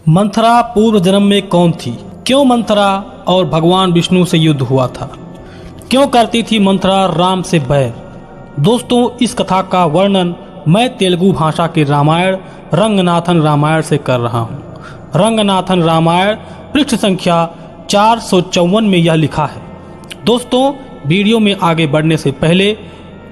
मंथरा पूर्व जन्म में कौन थी? क्यों मंथरा और भगवान विष्णु से युद्ध हुआ था? क्यों करती थी मंथरा राम से बैर? दोस्तों, इस कथा का वर्णन मैं तेलुगु भाषा के रामायण रंगनाथन रामायण से कर रहा हूँ। रंगनाथन रामायण पृष्ठ संख्या 454 में यह लिखा है। दोस्तों, वीडियो में आगे बढ़ने से पहले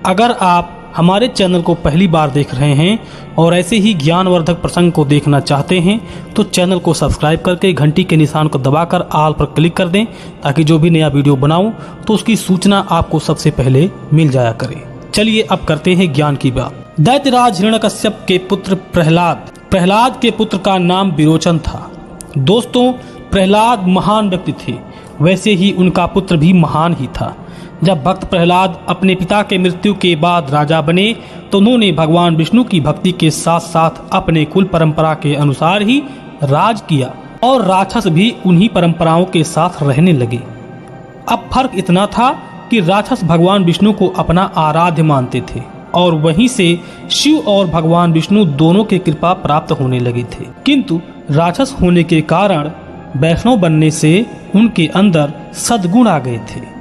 अगर आप हमारे चैनल को पहली बार देख रहे हैं और ऐसे ही ज्ञानवर्धक प्रसंग को देखना चाहते हैं तो चैनल को सब्सक्राइब करके घंटी के निशान को दबाकर ऑल पर क्लिक कर दें, ताकि जो भी नया वीडियो बनाऊं तो उसकी सूचना आपको सबसे पहले मिल जाया करे। चलिए अब करते हैं ज्ञान की बात। दैत्यराज हिरण्यकश्यप के पुत्र प्रहलाद के पुत्र का नाम विरोचन था। दोस्तों, प्रहलाद महान व्यक्ति थे, वैसे ही उनका पुत्र भी महान ही था। जब भक्त प्रहलाद अपने पिता के मृत्यु के बाद राजा बने तो उन्होंने भगवान विष्णु की भक्ति के साथ साथ अपने कुल परंपरा के अनुसार ही राज किया और राक्षस भी उन्हीं परंपराओं के साथ रहने लगे। अब फर्क इतना था कि राक्षस भगवान विष्णु को अपना आराध्य मानते थे और वहीं से शिव और भगवान विष्णु दोनों के कृपा प्राप्त होने लगे थे। किंतु राक्षस होने के कारण वैष्णव बनने से उनके अंदर सद्गुण आ गए थे।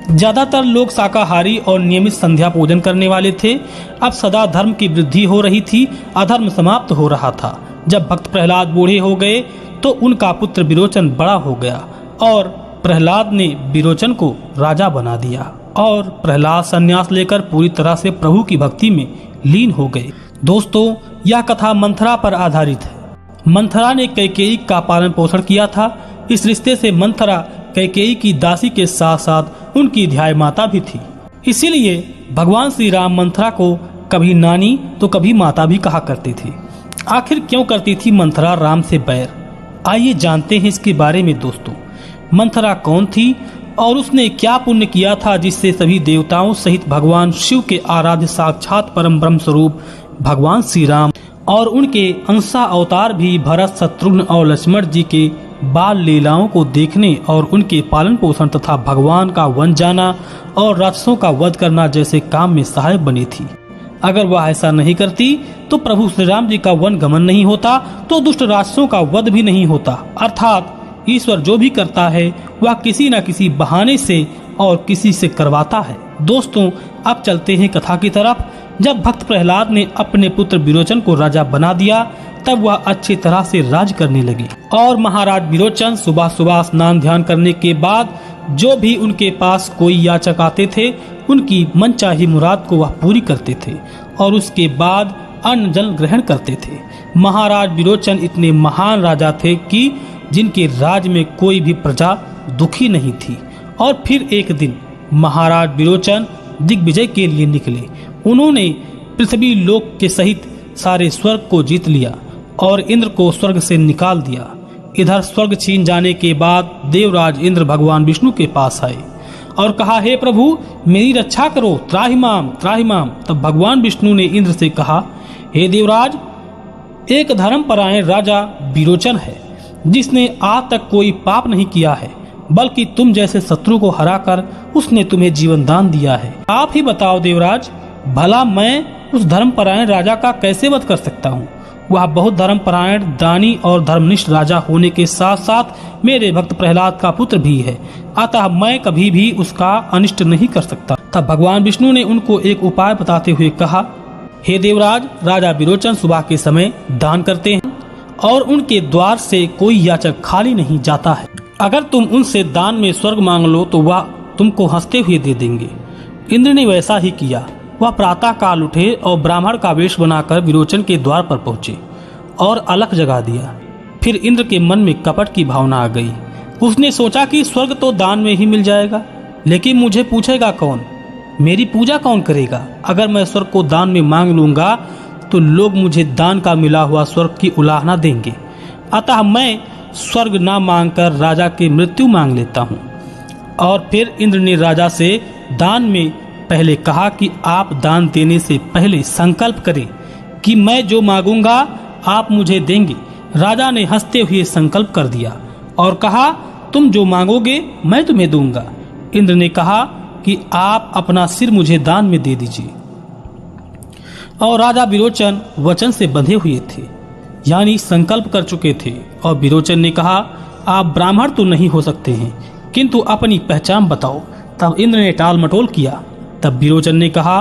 ज्यादातर लोग शाकाहारी और नियमित संध्या पूजन करने वाले थे। अब सदा धर्म की वृद्धि हो रही थी, अधर्म समाप्त हो रहा था। जब भक्त प्रहलाद बूढ़े हो गए तो उनका पुत्र विरोचन बड़ा हो गया और प्रहलाद ने विरोचन को राजा बना दिया और प्रहलाद संन्यास लेकर पूरी तरह से प्रभु की भक्ति में लीन हो गए। दोस्तों, यह कथा मंथरा पर आधारित है। मंथरा ने कैकेयी का पालन पोषण किया था। इस रिश्ते से मंथरा कैकेयी की दासी के साथ साथ उनकी ध्याय माता भी थी। इसीलिए भगवान श्री राम मंथरा को कभी नानी तो कभी माता भी कहा करते थे। आखिर क्यों करती थी मंथरा राम से बैर? आइए जानते हैं इसके बारे में। दोस्तों, मंथरा कौन थी और उसने क्या पुण्य किया था जिससे सभी देवताओं सहित भगवान शिव के आराध्य साक्षात परम ब्रह्म स्वरूप भगवान श्री राम और उनके अंशा अवतार भी भरत, शत्रुघ्न और लक्ष्मण जी के बाल लीलाओं को देखने और उनके पालन पोषण तथा भगवान का वन जाना और राक्षसों का वध करना जैसे काम में सहायक बनी थी। अगर वह ऐसा नहीं करती तो प्रभु श्री राम जी का वन गमन नहीं होता, तो दुष्ट राक्षसों का वध भी नहीं होता। अर्थात ईश्वर जो भी करता है वह किसी न किसी बहाने से और किसी से करवाता है। दोस्तों, अब चलते हैं कथा की तरफ। जब भक्त प्रहलाद ने अपने पुत्र विरोचन को राजा बना दिया तब वह अच्छी तरह से राज करने लगी और महाराज विरोचन सुबह सुबह स्नान ध्यान करने के बाद जो भी उनके पास कोई याचक आते थे उनकी मनचाही मुराद को वह पूरी करते थे और उसके बाद अन्न जल ग्रहण करते थे। महाराज विरोचन इतने महान राजा थे कि जिनके राज में कोई भी प्रजा दुखी नहीं थी। और फिर एक दिन महाराज विरोचन दिग्विजय के लिए निकले। उन्होंने पृथ्वी लोक के सहित सारे स्वर्ग को जीत लिया और इंद्र को स्वर्ग से निकाल दिया। इधर स्वर्ग छीन जाने के बाद देवराज इंद्र भगवान विष्णु के पास आए और कहा, हे प्रभु, मेरी रक्षा करो, त्राहिमाम त्राहिमाम। तब भगवान विष्णु ने इंद्र से कहा, हे देवराज, एक धर्मपरायण राजा विरोचन है जिसने आज तक कोई पाप नहीं किया है, बल्कि तुम जैसे शत्रु को हराकर उसने तुम्हें जीवन दान दिया है। आप ही बताओ देवराज, भला मैं उस धर्मपरायण राजा का कैसे वध कर सकता हूँ? वह बहुत धर्मपरायण, दानी और धर्मनिष्ठ राजा होने के साथ साथ मेरे भक्त प्रहलाद का पुत्र भी है, अतः मैं कभी भी उसका अनिष्ट नहीं कर सकता। तब भगवान विष्णु ने उनको एक उपाय बताते हुए कहा, हे देवराज, राजा विरोचन सुबह के समय दान करते हैं और उनके द्वार से कोई याचक खाली नहीं जाता है। अगर तुम उनसे दान में स्वर्ग मांग लो तो वह तुमको हंसते हुए दे देंगे। इंद्र ने वैसा ही किया। वह प्रातः काल उठे और ब्राह्मण का वेश बनाकर विरोचन के द्वार पर पहुंचे और अलख जगा दिया। फिर इंद्र के मन में कपट की भावना आ गई। उसने सोचा कि स्वर्ग तो दान में ही मिल जाएगा, लेकिन मुझे पूछेगा कौन, मेरी पूजा कौन करेगा? अगर मैं स्वर्ग को दान में मांग लूंगा तो लोग मुझे दान का मिला हुआ स्वर्ग की उलाहना देंगे। अतः मैं स्वर्ग न मांगकर राजा की मृत्यु मांग लेता हूँ। और फिर इंद्र ने राजा से दान में पहले कहा कि आप दान देने से पहले संकल्प करें कि मैं जो मांगूंगा आप मुझे देंगे। राजा ने हंसते हुए संकल्प कर दिया और कहा, तुम जो मांगोगे मैं तुम्हें दूंगा। इंद्र ने कहा कि आप अपना सिर मुझे दान में दे दीजिए। और राजा विरोचन वचन से बंधे हुए थे। यानी संकल्प कर चुके थे। और विरोचन ने कहा, आप ब्राह्मण तो नहीं हो सकते हैं, किंतु अपनी पहचान बताओ। तब इंद्र ने टाल मटोल किया। तब विरोचन ने कहा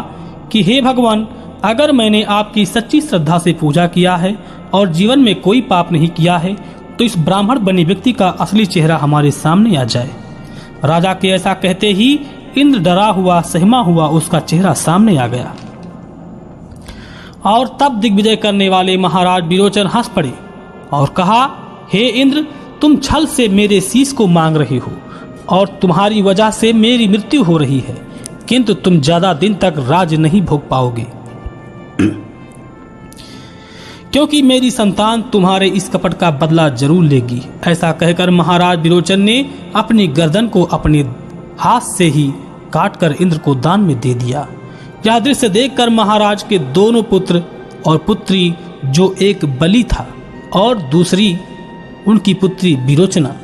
कि हे भगवान, अगर मैंने आपकी सच्ची श्रद्धा से पूजा किया है और जीवन में कोई पाप नहीं किया है, तो इस ब्राह्मण बने व्यक्ति का असली चेहरा हमारे सामने आ जाए। राजा के ऐसा कहते ही इंद्र डरा हुआ सहमा हुआ उसका चेहरा सामने आ गया। और तब दिग्विजय करने वाले महाराज विरोचन हंस पड़े और कहा, हे इंद्र, तुम छल से मेरे शीश को मांग रहे हो और तुम्हारी वजह से मेरी मृत्यु हो रही है, किंतु तुम ज्यादा दिन तक राज नहीं भोग पाओगे, क्योंकि मेरी संतान तुम्हारे इस कपट का बदला जरूर लेगी। ऐसा कहकर महाराज विरोचन ने अपनी गर्दन को अपने हाथ से ही काटकर इंद्र को दान में दे दिया। यह दृश्य देखकर महाराज के दोनों पुत्र और पुत्री, जो एक बलि था और दूसरी उनकी पुत्री विरोचना,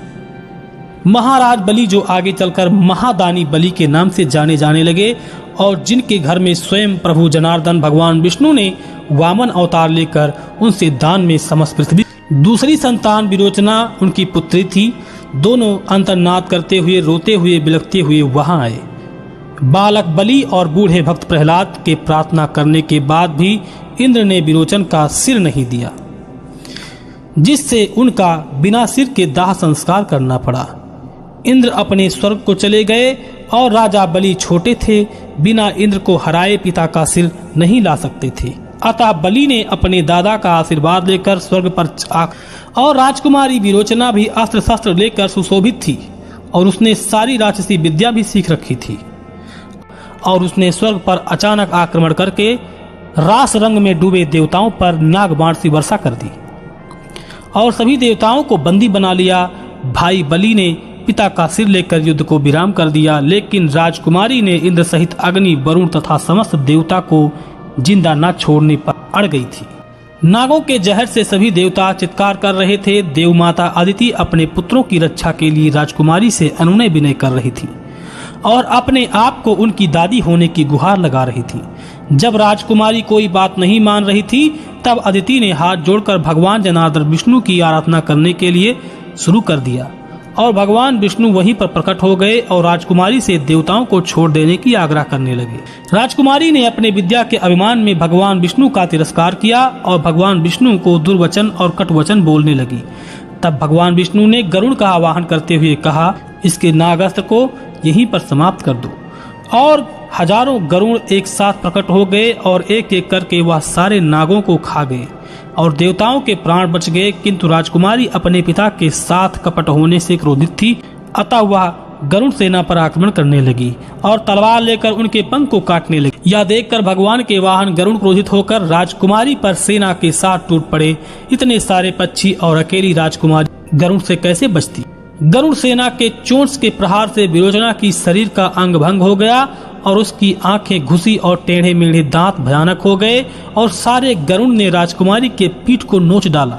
महाराज बलि जो आगे चलकर महादानी बलि के नाम से जाने जाने लगे और जिनके घर में स्वयं प्रभु जनार्दन भगवान विष्णु ने वामन अवतार लेकर उनसे दान में समस्त पृथ्वी। दूसरी संतान विरोचना उनकी पुत्री थी। दोनों अंतर्नाद करते हुए, रोते हुए, बिलखते हुए वहां आए। बालक बलि और बूढ़े भक्त प्रहलाद के प्रार्थना करने के बाद भी इंद्र ने विरोचन का सिर नहीं दिया, जिससे उनका बिना सिर के दाह संस्कार करना पड़ा। इंद्र अपने स्वर्ग को चले गए और राजा बलि छोटे थे, बिना इंद्र को हराए पिता का सिर नहीं ला सकते थे। अतः बलि ने अपने दादा का आशीर्वाद लेकर स्वर्ग पर और राजकुमारी विरोचना भी अस्त्र शस्त्र लेकर सुशोभित थी और उसने सारी राक्षसी विद्या भी सीख रखी थी। और उसने स्वर्ग पर अचानक आक्रमण करके रास रंग में डूबे देवताओं पर नागबाण की वर्षा कर दी और सभी देवताओं को बंदी बना लिया। भाई बलि ने पिता का सिर लेकर युद्ध को विराम कर दिया, लेकिन राजकुमारी ने इंद्र सहित अग्नि, वरुण तथा समस्त देवता को जिंदा न छोड़ने पर अड़ गई थी। नागों के जहर से सभी देवता चित्कार कर रहे थे। देव माता अदिति अपने पुत्रों की रक्षा के लिए राजकुमारी से अनुनय विनय कर रही थी और अपने आप को उनकी दादी होने की गुहार लगा रही थी। जब राजकुमारी कोई बात नहीं मान रही थी, तब अदिति ने हाथ जोड़कर भगवान जनार्दन विष्णु की आराधना करने के लिए शुरू कर दिया और भगवान विष्णु वहीं पर प्रकट हो गए और राजकुमारी से देवताओं को छोड़ देने की आग्रह करने लगे। राजकुमारी ने अपने विद्या के अभिमान में भगवान विष्णु का तिरस्कार किया और भगवान विष्णु को दुर्वचन और कटुवचन बोलने लगी। तब भगवान विष्णु ने गरुड़ का आवाहन करते हुए कहा, इसके नागास्त्र को यहीं पर समाप्त कर दो। और हजारों गरुड़ एक साथ प्रकट हो गए और एक एक करके वह सारे नागों को खा गए और देवताओं के प्राण बच गए। किंतु राजकुमारी अपने पिता के साथ कपट होने से क्रोधित थी, अतः वह गरुड़ सेना पर आक्रमण करने लगी और तलवार लेकर उनके पंख को काटने लगी। यह देखकर भगवान के वाहन गरुड़ क्रोधित होकर राजकुमारी पर सेना के साथ टूट पड़े। इतने सारे पक्षी और अकेली राजकुमारी गरुड़ से कैसे बचती। गरुड़ सेना के चोंच के प्रहार से विरोचना की शरीर का अंग भंग हो गया और उसकी आंखें घुसी और टेढ़े मेढ़े दांत भयानक हो गए और सारे गरुड़ ने राजकुमारी के पीठ को नोच डाला,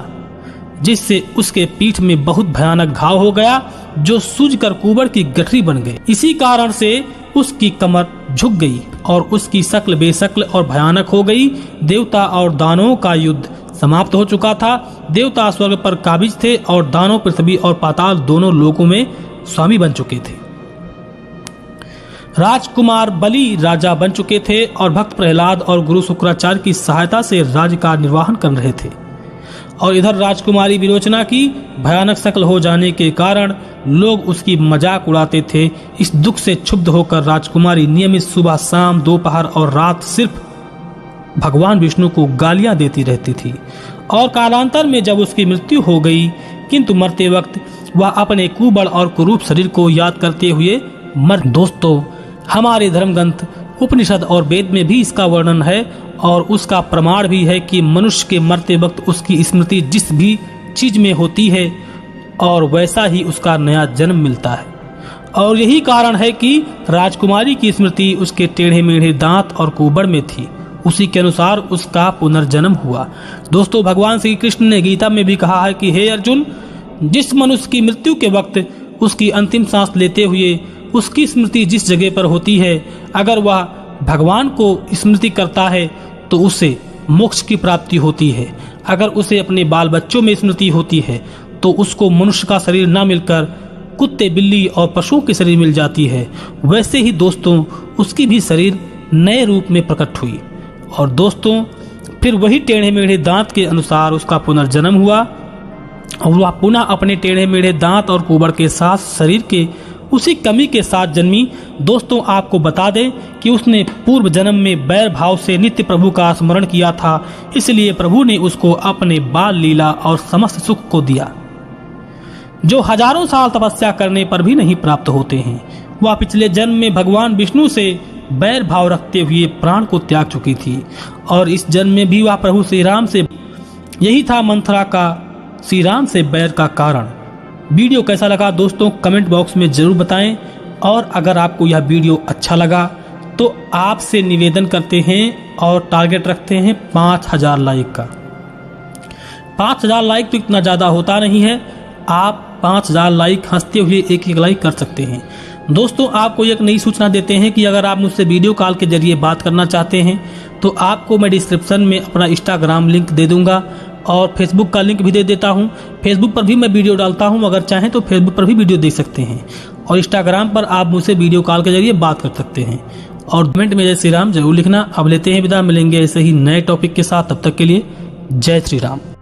जिससे उसके पीठ में बहुत भयानक घाव हो गया जो सूजकर कुबड़ की गठरी बन गई। इसी कारण से उसकी कमर झुक गई और उसकी शक्ल बेशक्ल और भयानक हो गई। देवता और दानवों का युद्ध समाप्त हो चुका था। देवता स्वर्ग पर काबिज थे और दानव पृथ्वी और पाताल दोनों लोकों में स्वामी बन चुके थे। राजकुमार बलि राजा बन चुके थे और भक्त प्रहलाद और गुरु शुक्राचार्य की सहायता से राज्य का निर्वहन कर रहे थे। और इधर राजकुमारी विरोचना की भयानक शक्ल हो जाने के कारण लोग उसकी मजाक उड़ाते थे। इस दुख से क्षुब्ध होकर राजकुमारी नियमित सुबह, शाम, दोपहर और रात सिर्फ भगवान विष्णु को गालियां देती रहती थी। और कालांतर में जब उसकी मृत्यु हो गई, किंतु मरते वक्त वह अपने कुबड़ और कुरूप शरीर को याद करते हुए मर। दोस्तों, हमारे धर्म ग्रंथ उपनिषद और वेद में भी इसका वर्णन है और उसका प्रमाण भी है कि मनुष्य के मरते वक्त उसकी स्मृति जिस भी चीज में होती है और वैसा ही उसका नया जन्म मिलता है। और यही कारण है कि राजकुमारी की स्मृति उसके टेढ़े मेढ़े दांत और कुबड़ में थी। उसी के अनुसार उसका पुनर्जन्म हुआ। दोस्तों, भगवान श्री कृष्ण ने गीता में भी कहा है कि हे अर्जुन, जिस मनुष्य की मृत्यु के वक्त उसकी अंतिम सांस लेते हुए उसकी स्मृति जिस जगह पर होती है, अगर वह भगवान को स्मृति करता है तो उसे मोक्ष की प्राप्ति होती है। अगर उसे अपने बाल बच्चों में स्मृति होती है तो उसको मनुष्य का शरीर न मिलकर कुत्ते, बिल्ली और पशुओं के शरीर मिल जाती है। वैसे ही दोस्तों उसकी भी शरीर नए रूप में प्रकट हुई और दोस्तों फिर वही टेढ़े मेढ़े दांत के अनुसार उसका पुनर्जन्म हुआ और वह पुनः अपने टेढ़े मेढ़े दांत और कुबड़ के साथ शरीर के उसी कमी के साथ जन्मी। दोस्तों आपको बता दें कि उसने पूर्व जन्म में बैर भाव से नित्य प्रभु का स्मरण किया था, इसलिए प्रभु ने उसको अपने बाल लीला और समस्त सुख को दिया जो हजारों साल तपस्या करने पर भी नहीं प्राप्त होते हैं। वह पिछले जन्म में भगवान विष्णु से बैर भाव रखते हुए प्राण को त्याग चुकी थी और इस जन्म में भी वह प्रभु श्री राम से, यही था मंथरा का श्री राम से बैर का कारण। वीडियो कैसा लगा दोस्तों कमेंट बॉक्स में जरूर बताएं और अगर आपको यह वीडियो अच्छा लगा तो आपसे निवेदन करते हैं और टारगेट रखते हैं 5000 लाइक का। 5000 लाइक तो इतना ज़्यादा होता नहीं है, आप 5000 लाइक हंसते हुए एक लाइक कर सकते हैं। दोस्तों आपको एक नई सूचना देते हैं कि अगर आप मुझसे वीडियो कॉल के जरिए बात करना चाहते हैं तो आपको मैं डिस्क्रिप्शन में अपना इंस्टाग्राम लिंक दे दूंगा और फेसबुक का लिंक भी दे देता हूं। फेसबुक पर भी मैं वीडियो डालता हूं, अगर चाहें तो फेसबुक पर भी वीडियो देख सकते हैं और इंस्टाग्राम पर आप मुझसे वीडियो कॉल के जरिए बात कर सकते हैं। और कमेंट में जय श्री राम जरूर लिखना। अब लेते हैं विदा, मिलेंगे ऐसे ही नए टॉपिक के साथ, तब तक के लिए जय श्री राम।